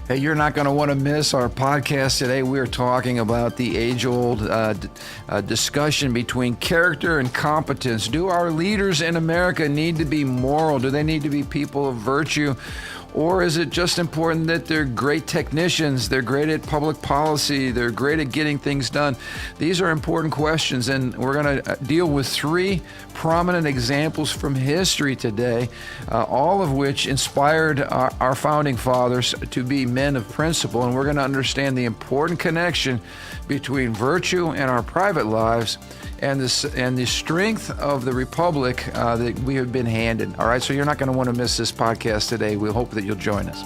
Hey, you're not going to want to miss our podcast today. We're talking about the age-old discussion between character and competence. Do our leaders in America need to be moral? Do they need to be people of virtue? Or is it just important that they're great technicians, they're great at public policy, they're great at getting things done? These are important questions, and we're going to deal with three prominent examples from history today, all of which inspired our founding fathers to be men of principle, and we're going to understand the important connection between virtue and our private lives and the strength of the republic that we have been handed. All right, so you're not going to want to miss this podcast today. We hope that you'll join us.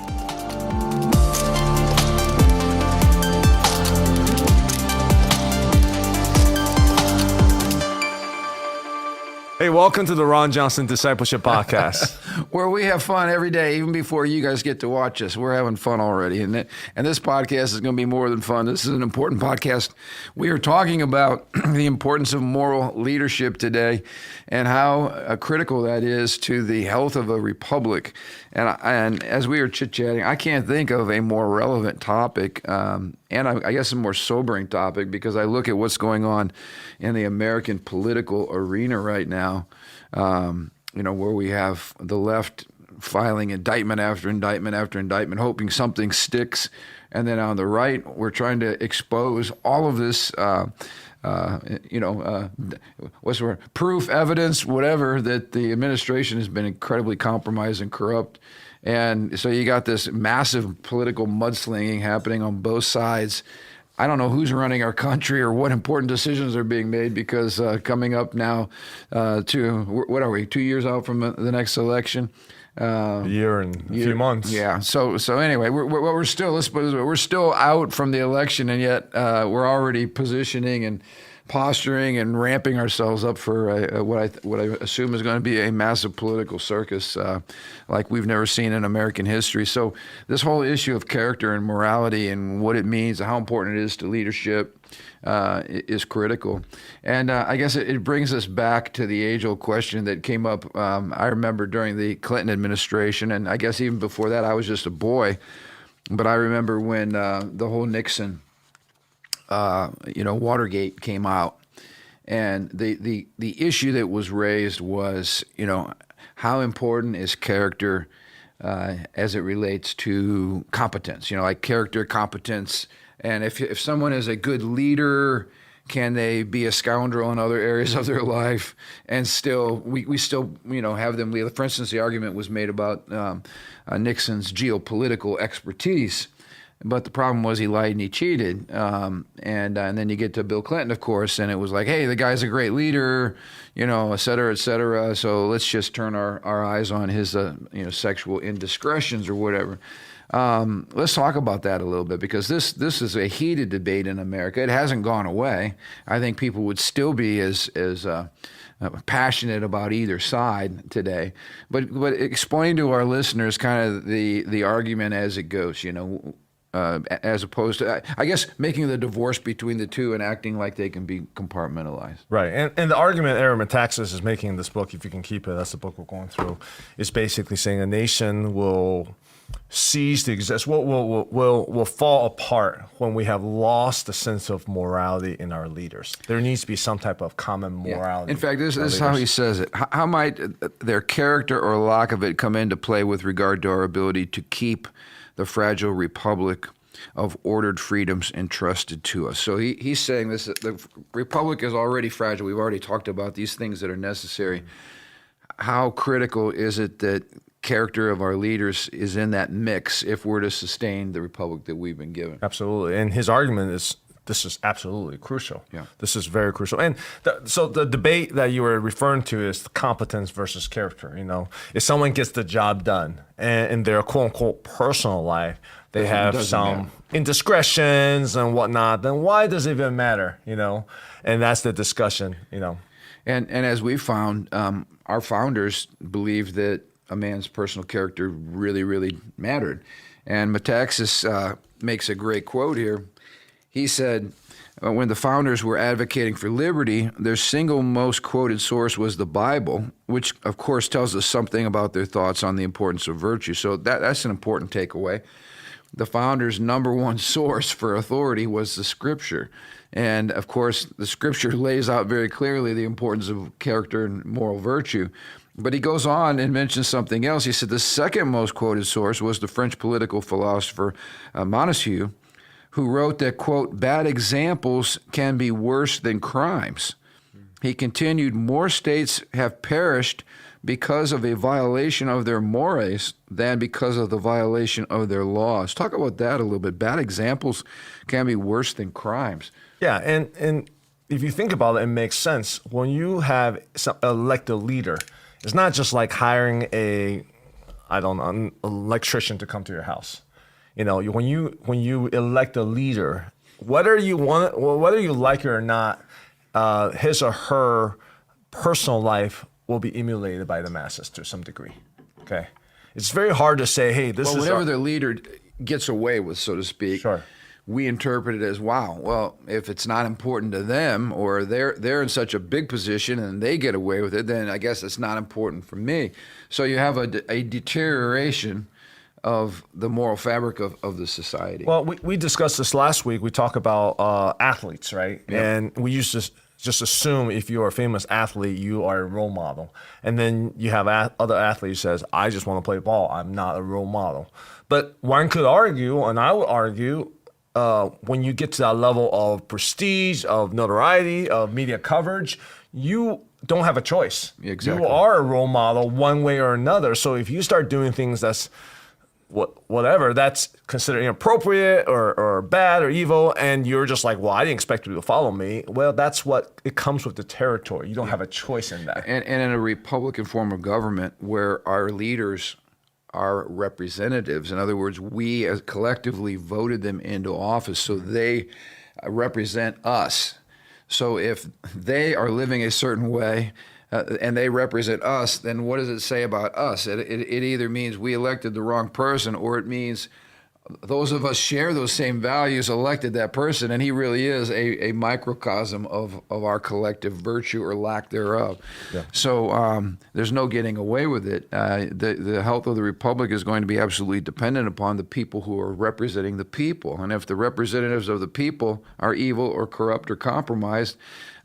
Hey, welcome to the Ron Johnson Discipleship Podcast. Where we have fun every day, even before you guys get to watch us. We're having fun already. And this podcast is going to be more than fun. This is an important podcast. We are talking about the importance of moral leadership today and how critical that is to the health of a republic. And as we were chit-chatting, I can't think of a more relevant topic, and I guess a more sobering topic, because I look at what's going on in the American political arena right now, where we have the left filing indictment after indictment after indictment, hoping something sticks. And then on the right, we're trying to expose all of this, what's the word? Proof, evidence, whatever, that the administration has been incredibly compromised and corrupt. And so you got this massive political mudslinging happening on both sides. I don't know who's running our country or what important decisions are being made, because coming up now what are we, 2 years out from the next election? A year and a few months. Yeah. So anyway, we're still out from the election, and yet we're already positioning and posturing and ramping ourselves up for what I assume is going to be a massive political circus like we've never seen in American history. So this whole issue of character and morality and what it means, how important it is to leadership, is critical. And I guess it brings us back to the age-old question that came up, I remember during the Clinton administration, and I guess even before that, I was just a boy. But I remember when the whole Nixon Watergate came out, and the issue that was raised was, how important is character as it relates to competence? Like character, competence, and if someone is a good leader, can they be a scoundrel in other areas of their life and still we still have them? For instance, the argument was made about Nixon's geopolitical expertise. But the problem was he lied and he cheated. And then you get to Bill Clinton, of course, and it was like, hey, the guy's a great leader, et cetera, et cetera. So let's just turn our eyes on his, sexual indiscretions or whatever. Let's talk about that a little bit, because this is a heated debate in America. It hasn't gone away. I think people would still be as passionate about either side today. But explain to our listeners kind of the argument as it goes, as opposed to, I guess, making the divorce between the two and acting like they can be compartmentalized. Right. And the argument Aaron Metaxas is making in this book, if you can keep it, that's the book we're going through, is basically saying a nation will cease to exist, will fall apart when we have lost the sense of morality in our leaders. There needs to be some type of common morality. In fact, this is how he says it. How might their character or lack of it come into play with regard to our ability to keep the fragile republic of ordered freedoms entrusted to us? So he's saying this, the republic is already fragile. We've already talked about these things that are necessary. How critical is it that character of our leaders is in that mix if we're to sustain the republic that we've been given? Absolutely. And his argument is this is absolutely crucial. Yeah. This is very crucial. And so the debate that you were referring to is competence versus character. If someone gets the job done and in their quote unquote personal life, they have some indiscretions and whatnot, then why does it even matter? And that's the discussion, And as we found, our founders believed that a man's personal character really, really mattered. And Metaxas makes a great quote here. He said, when the founders were advocating for liberty, their single most quoted source was the Bible, which of course tells us something about their thoughts on the importance of virtue. So that's an important takeaway. the founders' number one source for authority was the Scripture. And of course, the Scripture lays out very clearly the importance of character and moral virtue. But he goes on and mentions something else. He said the second most quoted source was the French political philosopher Montesquieu, who wrote that, quote, bad examples can be worse than crimes. He continued, more states have perished because of a violation of their mores than because of the violation of their laws. Talk about that a little bit. Bad examples can be worse than crimes. Yeah, and if you think about it, it makes sense. When you have elect a leader, it's not just like hiring an electrician to come to your house. You know, when you elect a leader, whether you like it or not, his or her personal life will be emulated by the masses to some degree. Okay, it's very hard to say, hey, this is whatever the leader gets away with, so to speak. Sure. We interpret it as, wow, well, if it's not important to them, or they're in such a big position and they get away with it, then I guess it's not important for me. So you have a deterioration of the moral fabric of the society. Well, we discussed this last week. We talk about athletes, right? Yep. And we used to just assume if you're a famous athlete, you are a role model. And then you have other athletes says, I just want to play ball. I'm not a role model. But one could argue, and I would argue, when you get to that level of prestige, of notoriety, of media coverage, you don't have a choice. Exactly. You are a role model one way or another. So if you start doing things that's whatever, that's considered inappropriate or bad or evil, and you're just like, well, I didn't expect you to follow me. Well, that's what it comes with the territory. You don't have a choice in that. And in a Republican form of government where our leaders are representatives, in other words, we as collectively voted them into office, so they represent us. So if they are living a certain way, and they represent us, then what does it say about us? It either means we elected the wrong person, or it means those of us share those same values elected that person, and he really is a microcosm of our collective virtue or lack thereof. Yeah. So there's no getting away with it. The health of the republic is going to be absolutely dependent upon the people who are representing the people. And if the representatives of the people are evil or corrupt or compromised,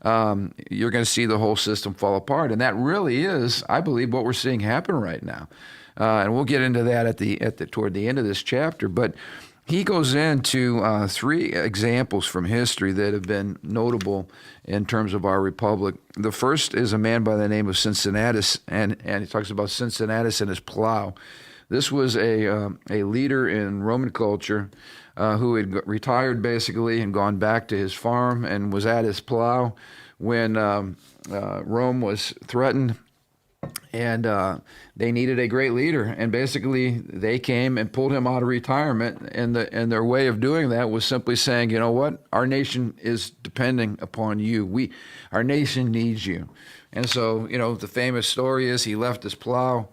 you're going to see the whole system fall apart. And that really is, I believe, what we're seeing happen right now. And we'll get into that toward the end of this chapter. But he goes into three examples from history that have been notable in terms of our republic. The first is a man by the name of Cincinnatus, and he talks about Cincinnatus and his plow. This was a leader in Roman culture who had retired basically and gone back to his farm and was at his plow when Rome was threatened. And they needed a great leader, and basically they came and pulled him out of retirement. And their way of doing that was simply saying, you know what, our nation is depending upon you. Our nation needs you. And so, you know, the famous story is he left his plow.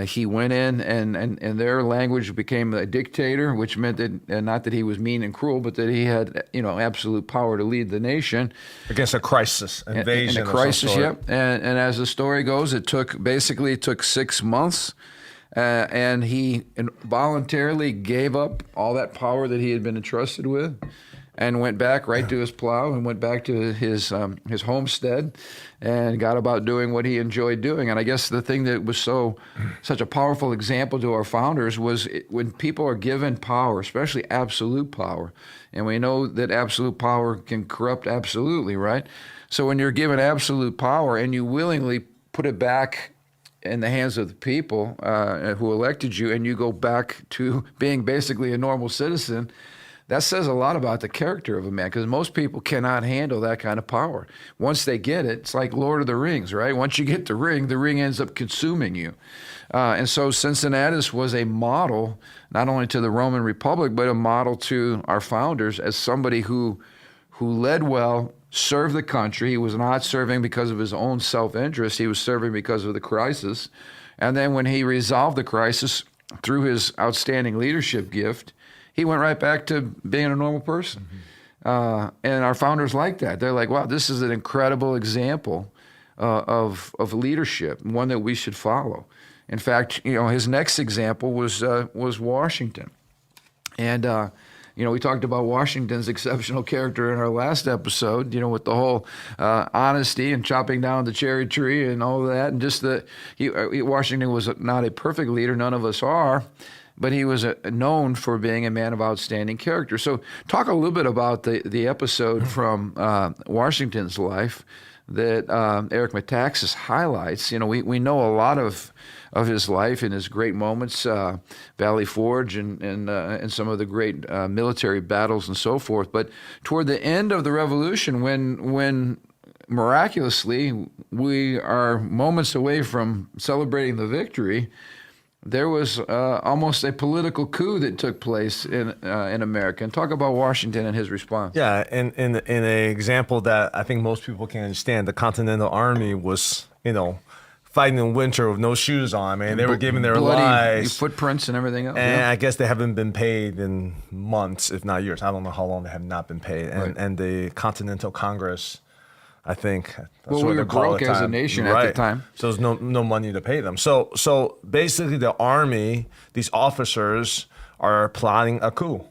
He went in, and their language became a dictator, which meant that not that he was mean and cruel, but that he had, you know, absolute power to lead the nation against a crisis, invasion, and a crisis. Yep. And as the story goes, it took 6 months, and he voluntarily gave up all that power that he had been entrusted with, and went back right to his plow and went back to his homestead and got about doing what he enjoyed doing. And I guess the thing that was such a powerful example to our founders was when people are given power, especially absolute power, and we know that absolute power can corrupt absolutely, right? So when you're given absolute power and you willingly put it back in the hands of the people who elected you, and you go back to being basically a normal citizen, that says a lot about the character of a man, because most people cannot handle that kind of power. Once they get it, it's like Lord of the Rings, right? Once you get the ring ends up consuming you. And so Cincinnatus was a model, not only to the Roman Republic, but a model to our founders as somebody who led well, served the country. He was not serving because of his own self-interest. He was serving because of the crisis. And then when he resolved the crisis through his outstanding leadership gift, he went right back to being a normal person. Mm-hmm. And our founders like that. They're like, wow, this is an incredible example of leadership, one that we should follow. In fact, you know, his next example was Washington. And, we talked about Washington's exceptional character in our last episode, with the whole honesty and chopping down the cherry tree and all of that. And just Washington was not a perfect leader. None of us are. But he was known for being a man of outstanding character. So talk a little bit about the episode from Washington's life that Eric Metaxas highlights. We know a lot of his life and his great moments, Valley Forge and some of the great military battles and so forth. But toward the end of the Revolution, when miraculously we are moments away from celebrating the victory, there was almost a political coup that took place in America. And talk about Washington and his response. Yeah, in an example that I think most people can understand, the Continental Army was, fighting in winter with no shoes on. They were giving their bloody lives, footprints and everything else. And I guess they haven't been paid in months, if not years. I don't know how long they have not been paid. And the Continental Congress, I think. Well, we were broke as a nation at the time. So there's no money to pay them. So basically the army, these officers are plotting a coup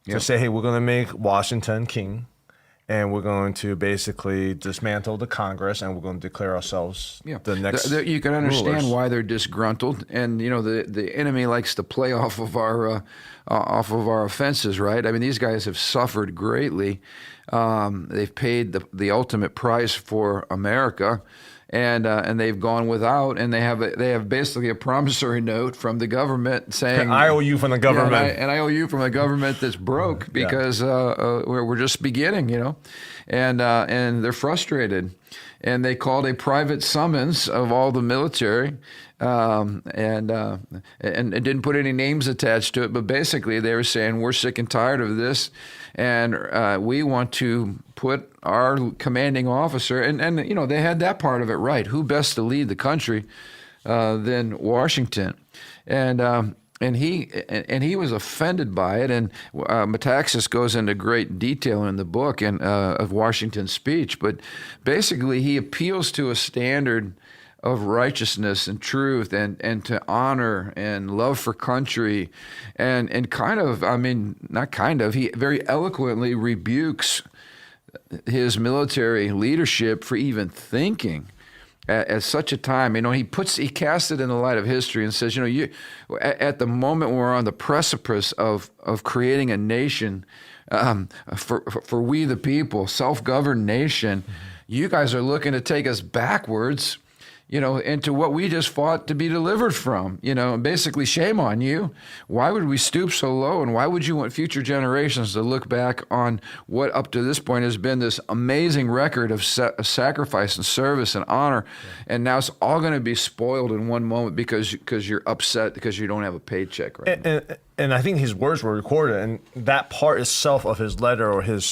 to say, hey, we're going to make Washington king, and we're going to basically dismantle the Congress, and we're going to declare ourselves the next You can understand rulers. why they're disgruntled, and the enemy likes to play off of our offenses, right? I mean, these guys have suffered greatly. They've paid the ultimate price for America, and they've gone without, and they have basically a promissory note from the government saying, I owe you from the government, and I owe you from a government that's broke because we're just beginning, and they're frustrated, and they called a private summons of all the military. And it didn't put any names attached to it, but basically they were saying, we're sick and tired of this, and we want to put our commanding officer, and they had that part of it right. Who best to lead the country than Washington? And he was offended by it, and Metaxas goes into great detail in the book of Washington's speech, but basically he appeals to a standard of righteousness and truth and to honor and love for country and he very eloquently rebukes his military leadership for even thinking at such a time. He casts it in the light of history and says, at the moment we're on the precipice of creating a nation for we the people, self-governed nation, you guys are looking to take us backwards into what we just fought to be delivered from, basically shame on you. Why would we stoop so low? And why would you want future generations to look back on what up to this point has been this amazing record of sacrifice and service and honor? Yeah. And now it's all going to be spoiled in one moment because you're upset because you don't have a paycheck right now. And I think his words were recorded, and that part itself of his letter or his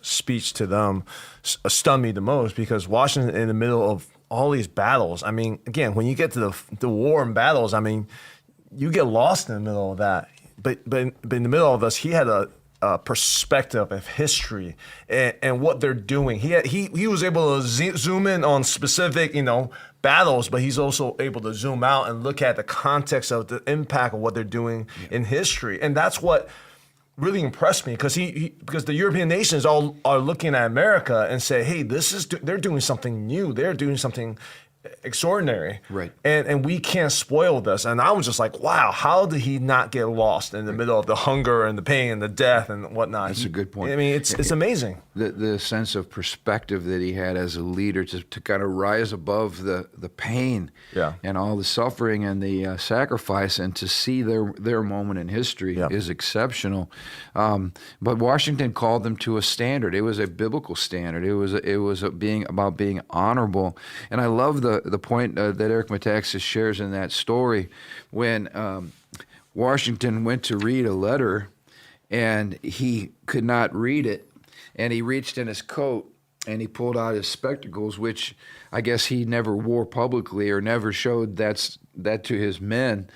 speech to them stunned me the most, because Washington, in the middle of all these battles, again, when you get to the war and battles, you get lost in the middle of that. But in the middle of this, he had a perspective of history and what they're doing. He was able to zoom in on specific, battles, but he's also able to zoom out and look at the context of the impact of what they're doing in history. And that's what really impressed me, because because the European nations all are looking at America and say, hey, they're doing something new. They're doing something extraordinary. Right. And we can't spoil this. And I was just like, wow, how did he not get lost in the middle of the hunger and the pain and the death and whatnot? That's a good point. It's amazing. The sense of perspective that he had as a leader to kind of rise above the pain and all the suffering and the sacrifice, and to see their moment in history is exceptional. But Washington called them to a standard. It was a biblical standard. It was about being honorable. And I love the point that Eric Metaxas shares in that story when Washington went to read a letter and he could not read it, and he reached in his coat and he pulled out his spectacles, which I guess he never wore publicly or never showed that to his men.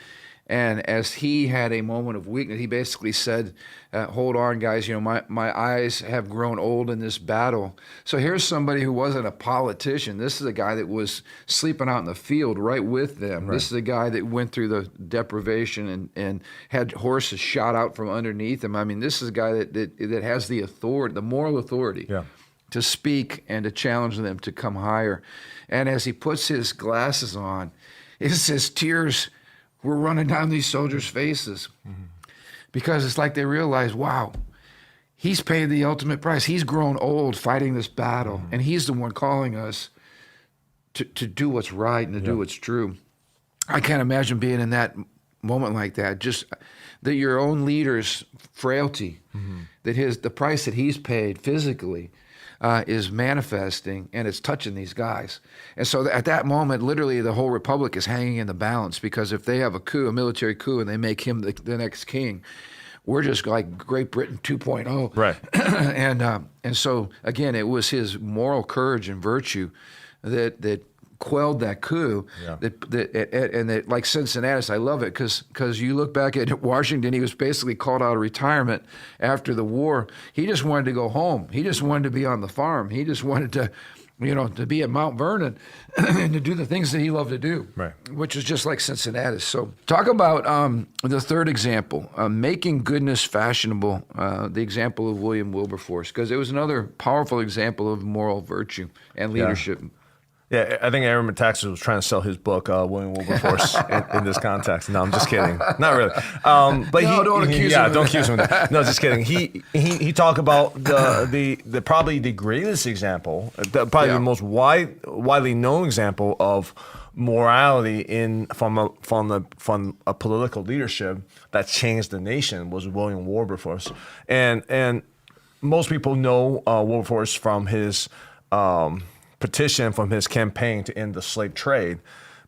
And as he had a moment of weakness, he basically said, hold on, guys, my eyes have grown old in this battle. So here's somebody who wasn't a politician. This is a guy that was sleeping out in the field right with them. Right. This is a guy that went through the deprivation and had horses shot out from underneath him. I mean, this is a guy that has the authority, the moral authority to speak and to challenge them to come higher. And as he puts his glasses on, it's his tears were running down these soldiers' faces because it's like they realize, wow, he's paid the ultimate price. He's grown old fighting this battle, and he's the one calling us to do what's right and to do what's true. I can't imagine being in that moment like that, just that your own leader's frailty, that the price that he's paid physically is manifesting, and it's touching these guys. And so at that moment, literally the whole republic is hanging in the balance, because if they have a military coup, and they make him the next king, we're just like Great Britain 2.0. Right. And so, again, it was his moral courage and virtue that quelled that coup. That like Cincinnati, I love it because you look back at Washington, he was basically called out of retirement after the war. He just wanted to go home. He just wanted to be on the farm. He just wanted to be at Mount Vernon and to do the things that he loved to do, which is just like Cincinnati. So talk about the third example, making goodness fashionable, the example of William Wilberforce, because it was another powerful example of moral virtue and leadership. Yeah, I think Aaron Metaxas was trying to sell his book, William Wilberforce, in this context. No, I'm just kidding. Not really. But don't accuse him. Don't accuse him of that. No, just kidding. He talked about the probably the greatest example, the most widely known example of morality from a political leadership that changed the nation was William Wilberforce, and most people know Wilberforce from his petition from his campaign to end the slave trade,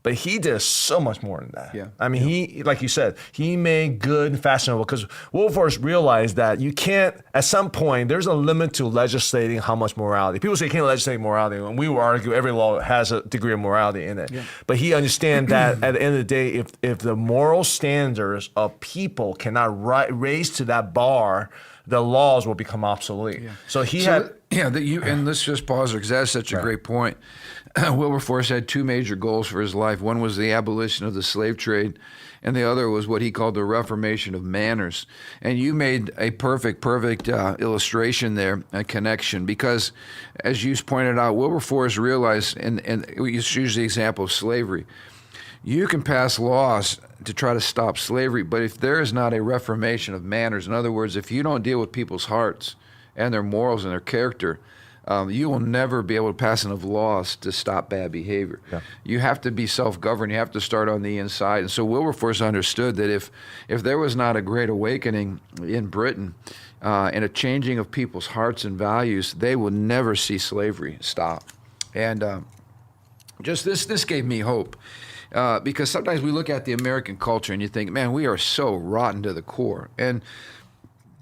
but he did so much more than that. I mean, he, like you said, he made good and fashionable, because Wilberforce realized that you can't, at some point, there's a limit to legislating how much morality. People say you can't legislate morality, and we will argue every law has a degree of morality in it. But he understands that at the end of the day, if the moral standards of people cannot raise to that bar, the laws will become obsolete. So and let's just pause there, because that's such a great point. Wilberforce had two major goals for his life. One was the abolition of the slave trade, and the other was what he called the reformation of manners. And you made a perfect illustration there, a connection, because as you pointed out, Wilberforce realized, and we use the example of slavery, you can pass laws to try to stop slavery, but if there is not a reformation of manners, in other words, if you don't deal with people's hearts and their morals and their character, you will never be able to pass enough laws to stop bad behavior. You have to be self-governed. You have to start on the inside. And so Wilberforce understood that if there was not a great awakening in Britain and a changing of people's hearts and values, they would never see slavery stop. And just this gave me hope. Because sometimes we look at the American culture and you think, man, we are so rotten to the core. And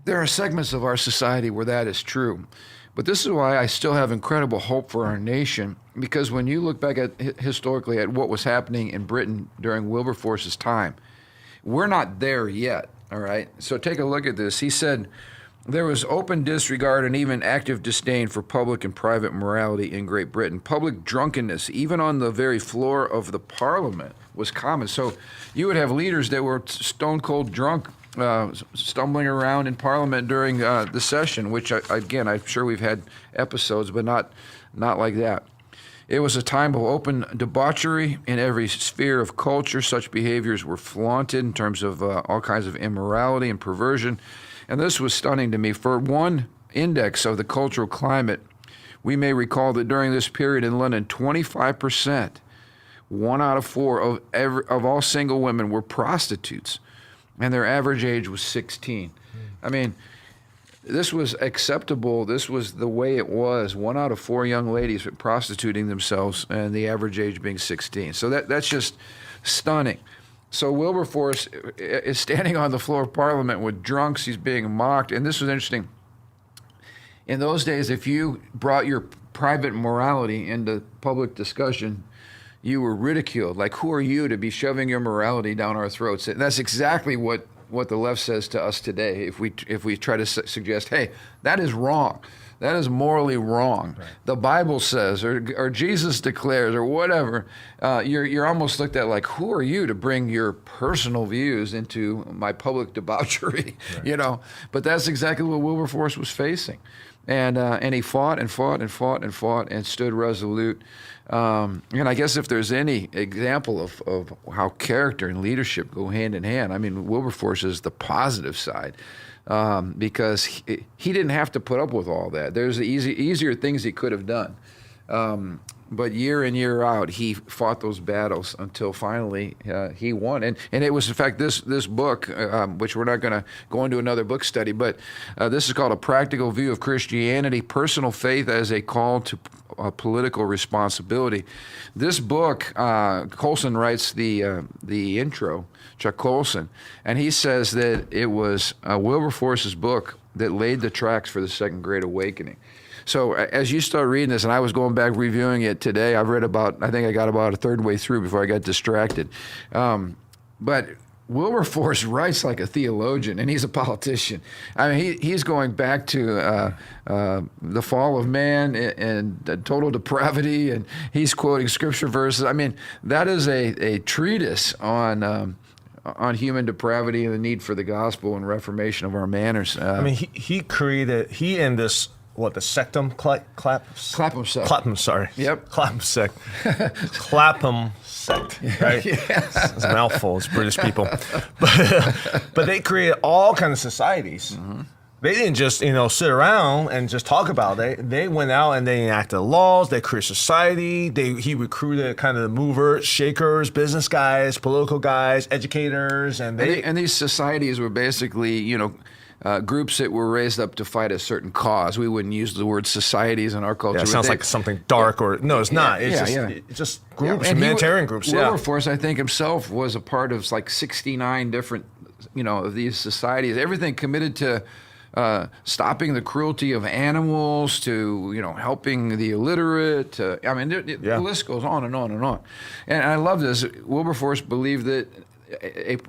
there are segments of our society where that is true. But this is why I still have incredible hope for our nation, because when you look back at historically at what was happening in Britain during Wilberforce's time, we're not there yet, all right? So take a look at this. He said, there was open disregard and even active disdain for public and private morality in Great Britain. Public drunkenness, even on the very floor of the Parliament, was common. So you would have leaders that were stone cold drunk, stumbling around in Parliament during the session, which, again, I'm sure we've had episodes, but not like that. It was a time of open debauchery in every sphere of culture. Such behaviors were flaunted in terms of all kinds of immorality and perversion. And this was stunning to me. For one index of the cultural climate, we may recall that during this period in London, 25%, 1 out of 4 of all single women were prostitutes, and their average age was 16. I mean, this was acceptable. This was the way it was. 1 out of 4 young ladies were prostituting themselves, and the average age being 16. So that's just stunning. So Wilberforce is standing on the floor of Parliament with drunks. He's being mocked. And this was interesting. In those days, if you brought your private morality into public discussion, you were ridiculed. Like, who are you to be shoving your morality down our throats? And that's exactly what the left says to us today. If we try to suggest, hey, that is wrong. That is morally wrong. Right. The Bible says, or Jesus declares, or whatever. You're almost looked at like, who are you to bring your personal views into my public debauchery? Right. You know. But that's exactly what Wilberforce was facing, and he fought and fought and fought and fought and stood resolute. And I guess if there's any example of how character and leadership go hand in hand, I mean, Wilberforce is the positive side. Because he didn't have to put up with all that. There's easier things he could have done. But year in, year out, he fought those battles until finally he won. And it was, in fact, this book, which we're not going to go into another book study, but this is called A Practical View of Christianity, Personal Faith as a Call to Political Responsibility. This book, Colson writes the intro, Chuck Colson, and he says that it was Wilberforce's book that laid the tracks for the Second Great Awakening. So as you start reading this, and I was going back reviewing it today, I think I got about a third way through before I got distracted. But Wilberforce writes like a theologian, and he's a politician. I mean, he's going back to the fall of man and total depravity, and he's quoting scripture verses. I mean, that is a treatise on human depravity and the need for the gospel and reformation of our manners. I mean, he and this, the sectum, Clapham sect. Clapham, sorry. Yep. Clapham sect. Clapham sect, right? Yes. It's a mouthful, it's British people. But they created all kinds of societies. Mm-hmm. They didn't just, sit around and just talk about it. They went out and they enacted laws. They created society. He recruited kind of the movers, shakers, business guys, political guys, educators, and these societies were basically, groups that were raised up to fight a certain cause. We wouldn't use the word societies in our culture. Yeah, it sounds like something dark, or no, it's not. It's just groups, humanitarian groups. Wilberforce, I think himself was a part of like 69 different, of these societies. Everything committed to stopping the cruelty of animals, to helping the illiterate. The list goes on and on and on. And I love this. Wilberforce believed that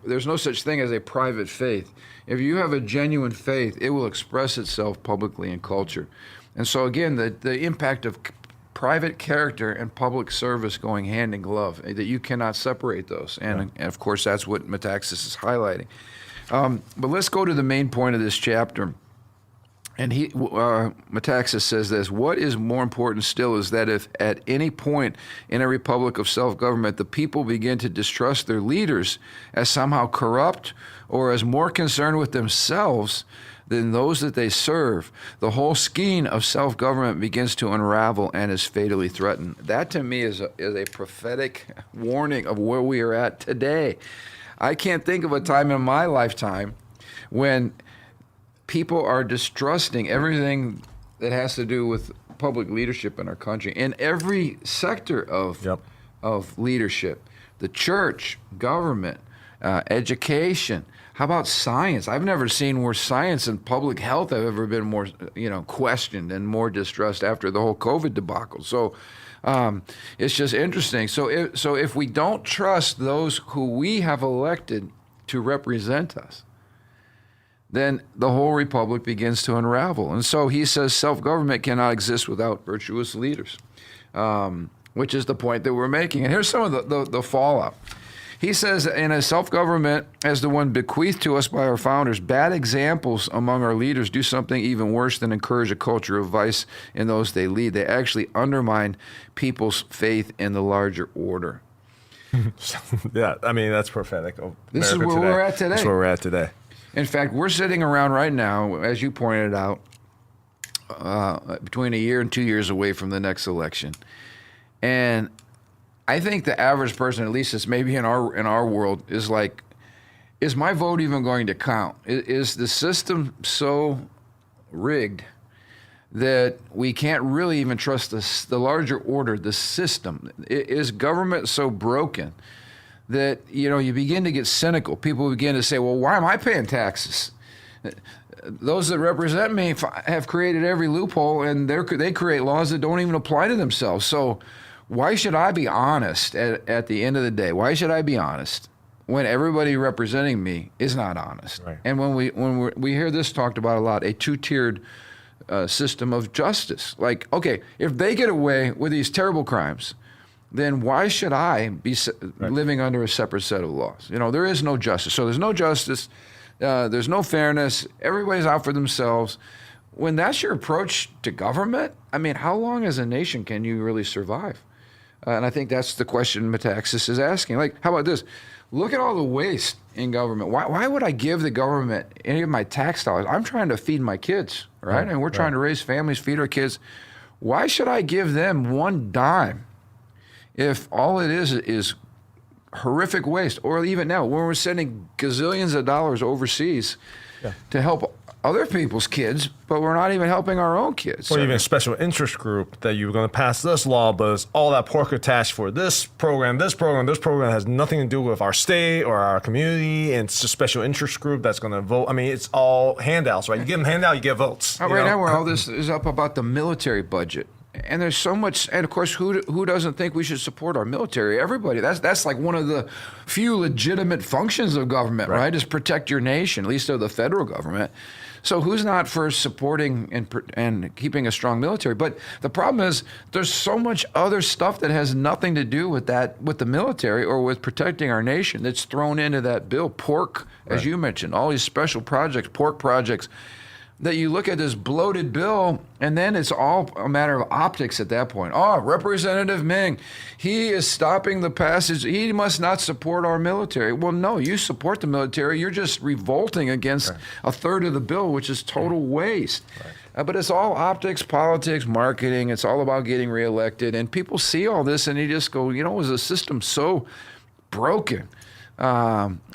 there's no such thing as a private faith. If you have a genuine faith, it will express itself publicly in culture. And so again, the impact of private character and public service going hand in glove, that you cannot separate those. And of course, that's what Metaxas is highlighting. But let's go to the main point of this chapter. And Metaxas says this: what is more important still is that if at any point in a republic of self-government the people begin to distrust their leaders as somehow corrupt or as more concerned with themselves than those that they serve, the whole skein of self-government begins to unravel and is fatally threatened. That to me is a prophetic warning of where we are at today. I can't think of a time in my lifetime when people are distrusting everything that has to do with public leadership in our country, in every sector of leadership, the church, government, education. How about science? I've never seen where science and public health have ever been more, questioned and more distrust after the whole COVID debacle. So it's just interesting. So if we don't trust those who we have elected to represent us, then the whole republic begins to unravel. And so he says self-government cannot exist without virtuous leaders, which is the point that we're making. And here's some of the fallout. He says, in a self-government as the one bequeathed to us by our founders, bad examples among our leaders do something even worse than encourage a culture of vice in those they lead. They actually undermine people's faith in the larger order. Yeah, I mean, that's prophetic. This is where we're at today. That's where we're at today. In fact, we're sitting around right now, as you pointed out, between a year and 2 years away from the next election. And I think the average person, at least it's maybe in our world, is like, is my vote even going to count? Is the system so rigged that we can't really even trust the larger order, the system? Is government so broken that, you begin to get cynical? People begin to say, well, why am I paying taxes? Those that represent me have created every loophole, and they create laws that don't even apply to themselves. So why should I be honest at the end of the day? Why should I be honest when everybody representing me is not honest? Right. And when we hear this talked about a lot, a two-tiered system of justice. Like, okay, if they get away with these terrible crimes, then why should I be living under a separate set of laws? You know, there is no justice. So there's no justice. There's no fairness. Everybody's out for themselves. When that's your approach to government, I mean, how long as a nation can you really survive? And I think that's the question Metaxas is asking. Like, how about this? Look at all the waste in government. Why would I give the government any of my tax dollars? I'm trying to feed my kids, right? And we're trying to raise families, feed our kids. Why should I give them one dime if all it is horrific waste? Or even now, when we're sending gazillions of dollars overseas to help other people's kids, but we're not even helping our own kids. Or even a special interest group that you're going to pass this law, but it's all that pork attached for this program has nothing to do with our state or our community, and it's a special interest group that's going to vote. I mean, it's all handouts, right? You give them handout, you get votes. Right now, where all this is up about the military budget. And there's so much, and of course, who doesn't think we should support our military? Everybody. That's like one of the few legitimate functions of government, right? Is protect your nation, at least of the federal government. So who's not for supporting and keeping a strong military? But the problem is there's so much other stuff that has nothing to do with that, with the military or with protecting our nation, that's thrown into that bill. Pork, as you mentioned, all these special projects, pork projects, that you look at this bloated bill, and then it's all a matter of optics at that point. Oh, Representative Ming, he is stopping the passage. He must not support our military. Well, no, you support the military. You're just revolting against a third of the bill, which is total waste. But it's all optics, politics, marketing. It's all about getting reelected. And people see all this, and they just go, you know, is the system so broken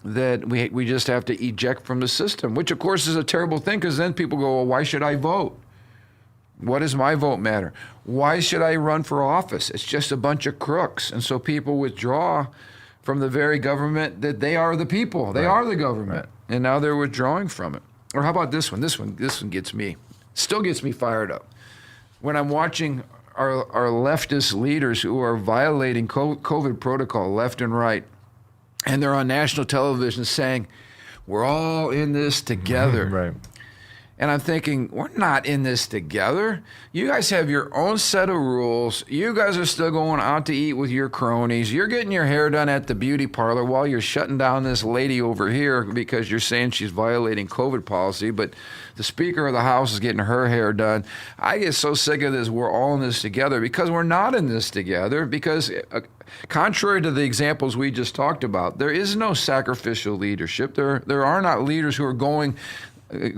that we just have to eject from the system, which of course is a terrible thing, because then people go, well, why should I vote? What does my vote matter? Why should I run for office? It's just a bunch of crooks. And so people withdraw from the very government that they are the people. They are the government. And now they're withdrawing from it. Or how about this one? This one still gets me fired up. When I'm watching our leftist leaders who are violating COVID protocol left and right, and they're on national television saying, we're all in this together. Right. And I'm thinking, we're not in this together. You guys have your own set of rules. You guys are still going out to eat with your cronies. You're getting your hair done at the beauty parlor while you're shutting down this lady over here because you're saying she's violating COVID policy, but the Speaker of the House is getting her hair done. I get so sick of this, we're all in this together, because we're not in this together, because contrary to the examples we just talked about, there is no sacrificial leadership. There are not leaders who are going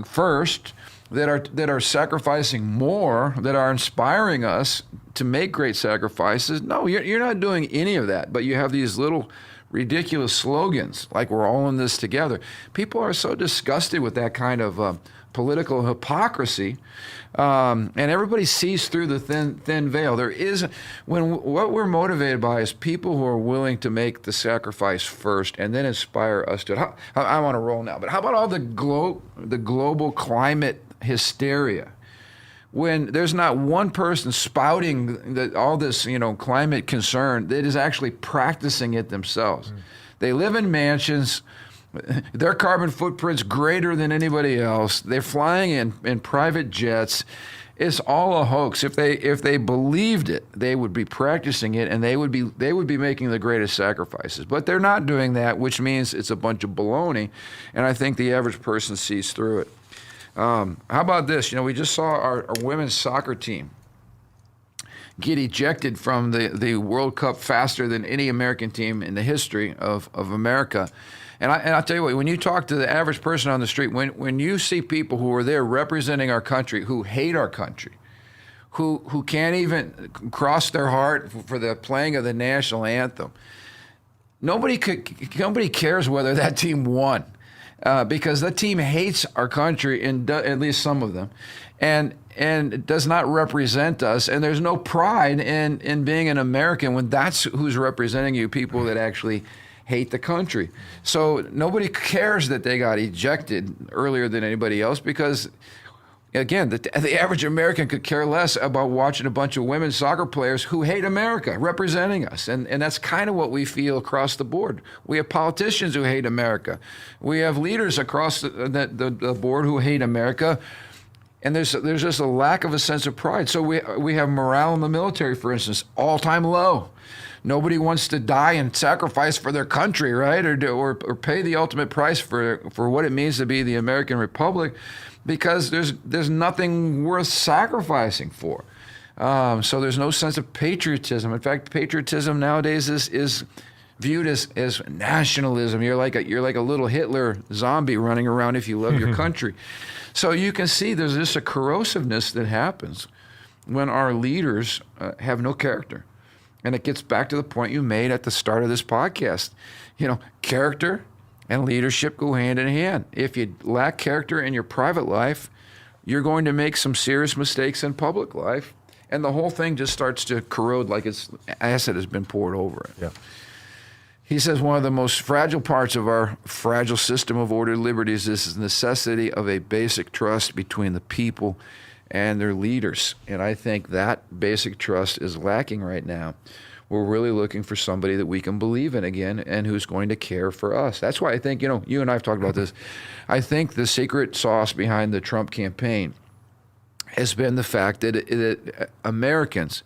first, that are sacrificing more, that are inspiring us to make great sacrifices. No, you're not doing any of that, but you have these little ridiculous slogans like we're all in this together. People are so disgusted with that kind of political hypocrisy, and everybody sees through the thin veil. What we're motivated by is people who are willing to make the sacrifice first and then inspire us to. I want to roll now, but how about all the global climate hysteria? When there's not one person spouting all this, climate concern that is actually practicing it themselves. They live in mansions. Their carbon footprint's greater than anybody else. They're flying in private jets. It's all a hoax. If they believed it, they would be practicing it, and they would be making the greatest sacrifices. But they're not doing that, which means it's a bunch of baloney, and I think the average person sees through it. How about this? We just saw our women's soccer team get ejected from the World Cup faster than any American team in the history of America. And I'll tell you what, when you talk to the average person on the street, when you see people who are there representing our country, who hate our country, who can't even cross their heart for the playing of the national anthem, nobody cares whether that team won, because that team hates our country, at least some of them, and it does not represent us. And there's no pride in being an American when that's who's representing you, people that actually hate the country. So nobody cares that they got ejected earlier than anybody else, because again, the average American could care less about watching a bunch of women soccer players who hate America representing us. And that's kind of what we feel across the board. We have politicians who hate America. We have leaders across the board who hate America. And there's just a lack of a sense of pride. So we have morale in the military, for instance, all-time low. Nobody wants to die and sacrifice for their country, right? Or pay the ultimate price for what it means to be the American Republic, because there's nothing worth sacrificing for. So there's no sense of patriotism. In fact, patriotism nowadays is viewed as nationalism. You're like a little Hitler zombie running around if you love your country. So you can see there's just a corrosiveness that happens when our leaders have no character. And it gets back to the point you made at the start of this podcast. Character and leadership go hand in hand. If you lack character in your private life, you're going to make some serious mistakes in public life, and the whole thing just starts to corrode like its acid has been poured over it. Yeah. He says one of the most fragile parts of our fragile system of ordered liberties is the necessity of a basic trust between the people and their leaders. And I think that basic trust is lacking right now. We're really looking for somebody that we can believe in again and who's going to care for us. That's why I think, you and I have talked about this. I think the secret sauce behind the Trump campaign has been the fact that Americans,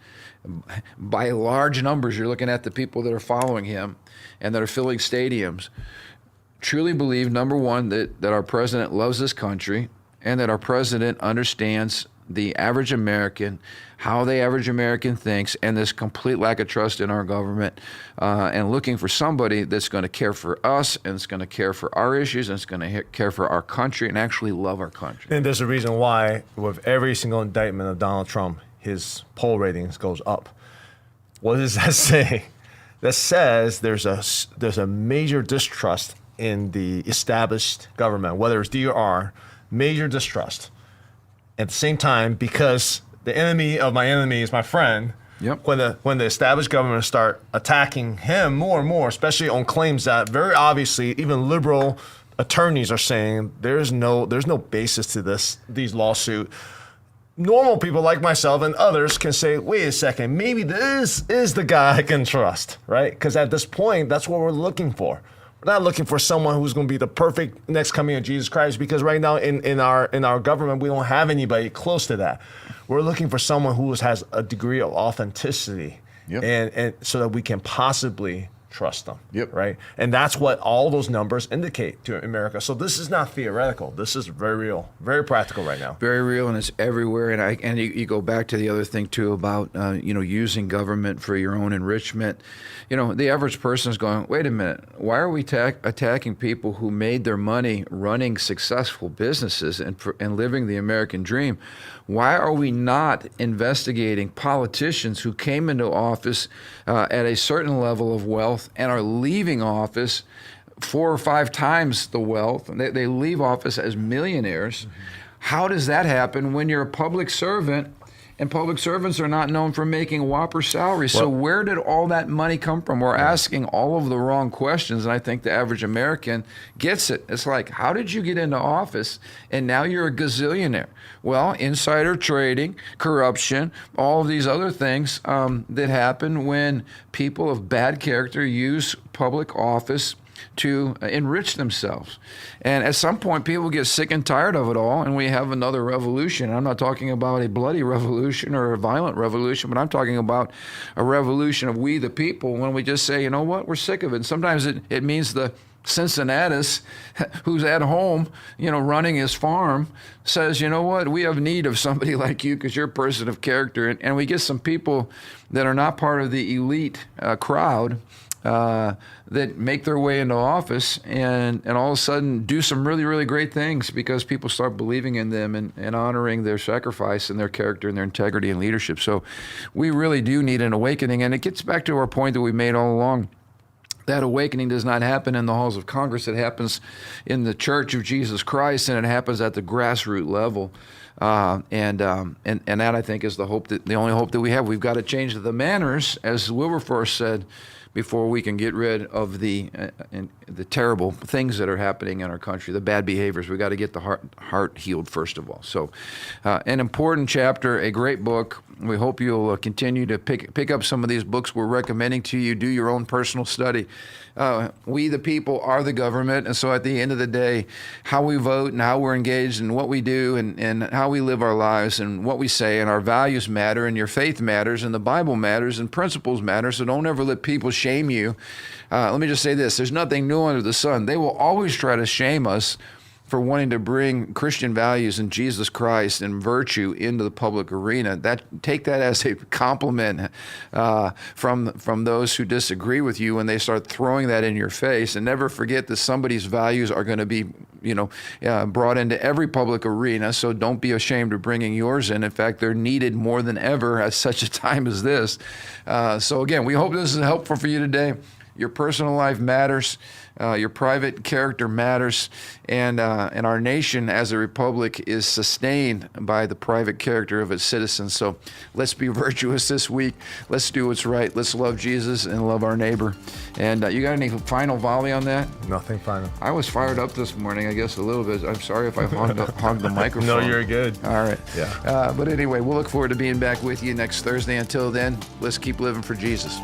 by large numbers, you're looking at the people that are following him and that are filling stadiums, truly believe, number one, that our president loves this country and that our president understands the average American, how the average American thinks, and this complete lack of trust in our government, and looking for somebody that's going to care for us and it's going to care for our issues and it's going to care for our country and actually love our country. And there's a reason why with every single indictment of Donald Trump, his poll ratings goes up. What does that say? That says there's a major distrust in the established government, whether it's D or R, major distrust. At the same time, because the enemy of my enemy is my friend, Yep. When the established government start attacking him more and more, especially on claims that very obviously even liberal attorneys are saying there's no basis to these lawsuits. Normal people like myself and others can say, wait a second, maybe this is the guy I can trust, right? Because at this point, that's what we're looking for. We're not looking for someone who's going to be the perfect next coming of Jesus Christ, because right now in our government, we don't have anybody close to that. We're looking for someone who has a degree of authenticity, Yep. and so that we can possibly trust them, Yep. right? And that's what all those numbers indicate to America. So this is not theoretical. This is very real, very practical right now. Very real, and it's everywhere. And you go back to the other thing too about using government for your own enrichment. The average person is going, wait a minute, why are we attacking people who made their money running successful businesses and living the American dream? Why are we not investigating politicians who came into office at a certain level of wealth and are leaving office 4 or 5 times the wealth? They leave office as millionaires. Mm-hmm. How does that happen when you're a public servant? And public servants are not known for making whopper salaries. So where did all that money come from? We're asking all of the wrong questions, and I think the average American gets it. It's like, how did you get into office and now you're a gazillionaire? Well, insider trading, corruption, all of these other things that happen when people of bad character use public office to enrich themselves. And at some point, people get sick and tired of it all, and we have another revolution. I'm not talking about a bloody revolution or a violent revolution, but I'm talking about a revolution of we the people, when we just say, you know what, we're sick of it. And sometimes it means the Cincinnatus, who's at home, running his farm, says, you know what, we have need of somebody like you because you're a person of character. And we get some people that are not part of the elite crowd that make their way into office and all of a sudden do some really, really great things because people start believing in them and honoring their sacrifice and their character and their integrity and leadership. So we really do need an awakening. And it gets back to our point that we made all along. That awakening does not happen in the halls of Congress. It happens in the Church of Jesus Christ, and it happens at the grassroots level. And that, I think, is the only hope that we have. We've got to change the manners, as Wilberforce said, before we can get rid of the terrible things that are happening in our country, the bad behaviors. We got to get the heart healed first of all. So, an important chapter, a great book. We hope you'll continue to pick up some of these books we're recommending to you. Do your own personal study. We, the people, are the government, and so at the end of the day, how we vote and how we're engaged and what we do and how we live our lives and what we say and our values matter, and your faith matters, and the Bible matters, and principles matter. So don't ever let people shame you. Let me just say this: there's nothing new under the sun. They will always try to shame us for wanting to bring Christian values and Jesus Christ and virtue into the public arena. Take that as a compliment from those who disagree with you when they start throwing that in your face. And never forget that somebody's values are going to be, brought into every public arena. So don't be ashamed of bringing yours in. In fact, they're needed more than ever at such a time as this. So again, we hope this is helpful for you today. Your personal life matters. Your private character matters, and our nation as a republic is sustained by the private character of its citizens. So let's be virtuous this week. Let's do what's right. Let's love Jesus and love our neighbor. And you got any final volley on that? Nothing final. I was fired up this morning, I guess a little bit. I'm sorry if I hogged the microphone. No, you're good. All right. Yeah. But anyway, we'll look forward to being back with you next Thursday. Until then, let's keep living for Jesus.